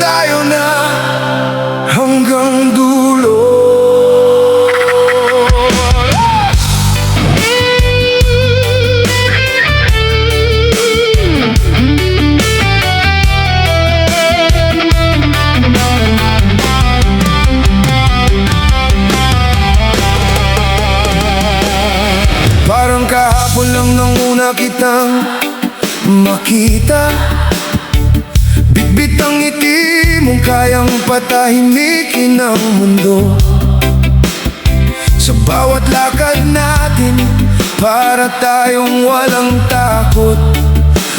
tayo na hanggang dulo. Parang kahapon lang nang una kitang makita. Bitbit ang ngiti mong kayang patahimikin ang mundo. Sa bawat lakad natin, para tayong walang takot.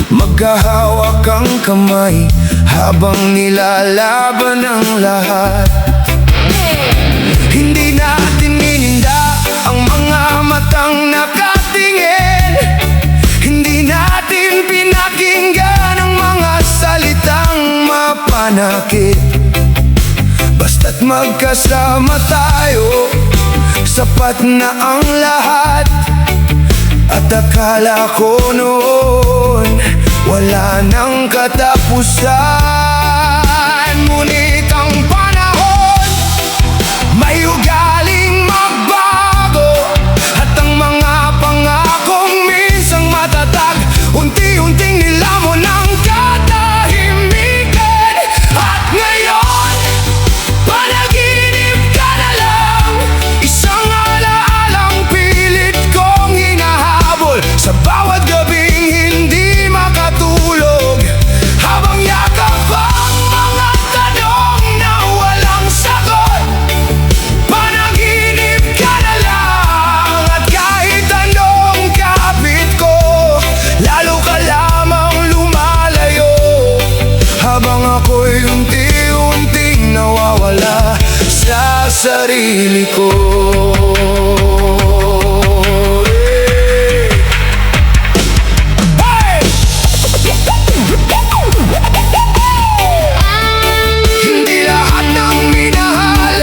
Maghahawak ang kamay habang nilalaban ang lahat. Hindi natin ininda ang mga matang nakatingin. Hindi natin pinakinggan ang mga salitang mapanakit. Basta't magkasama tayo, sapat na ang lahat. At akala ko noon wala nang katapusan. Ngunit ang panahon may ugaling magbago. At ang mga pangakong minsang matatag, unti-unting nilamon ng katahimikan. At ngayon, panaginip ka na lang, isang alaalang pilit kong hinahabol. Sa bawat gabing hindi makatulog, habang yakap ang mga tanong na walang sagot. Panaginip ka na lang, at kahit anong kapit ko, lalo ka lamang lumalayo. Habang ako'y unti-unting nawawala sa sarili ko. Hindi lahat ng minahal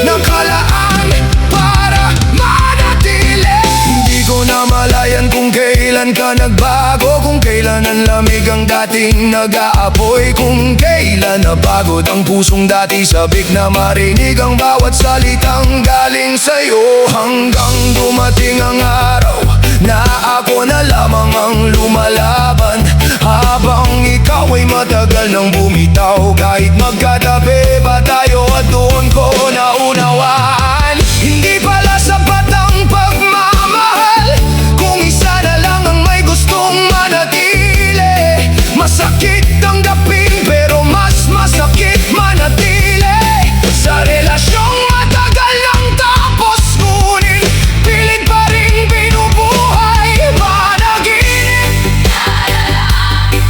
nakalaan para manatili. Hindi ko na malayan kung kailan ka nagbago, kung kailan ang lamig ang dating nag-aapoy, kung kailan napagod ang pusong dati sabik na marinig ang bawat salitang galing sa'yo. Hanggang dumating ang araw na ako na lamang ang lumalaban, habang ikaw ay matagal nang bumitaw. Kahit magkatabi pa tayo, at doon ko naunawaan, hindi pala sapat ang pagmamahal kung isa na lang ang may gustong manatili. Masakit tanggapin pero mas masakit manatili sa relasyong matagal nang tapos, ngunit pilit pa rin binubuhay. Panaginip,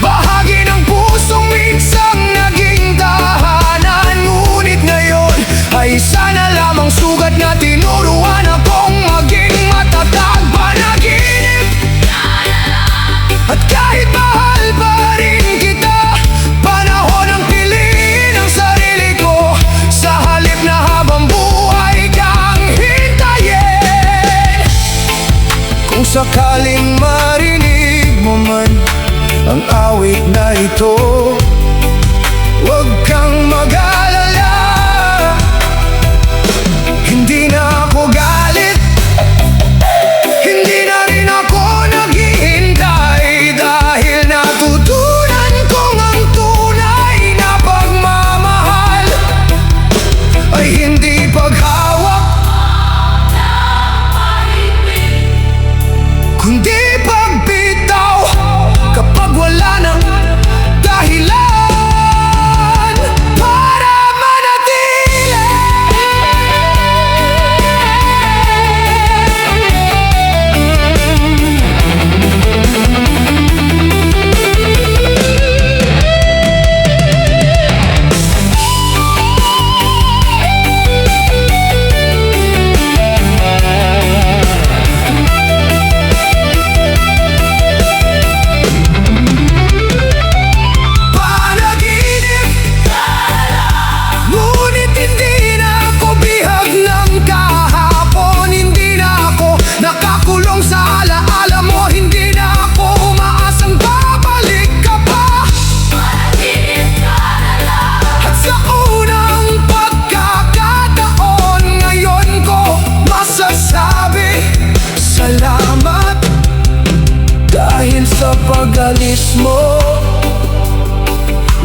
bahagi ng pusong minsang naging tahanan.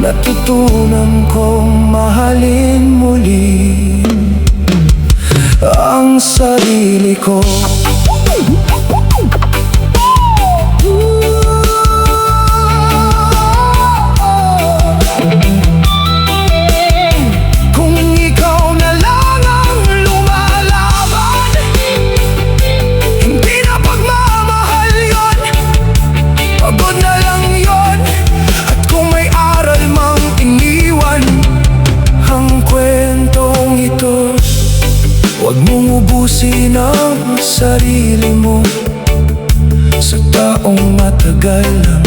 Natutunan kong mahalin muli ang sarili ko. Kung ikaw na lang ang lumalaban, hindi na pagmamahal yun, pagod na lang yun. At kung may aral mang iniwan ang kwentong ito, huwag mong ubusin ang sarili mo sa taong matagal na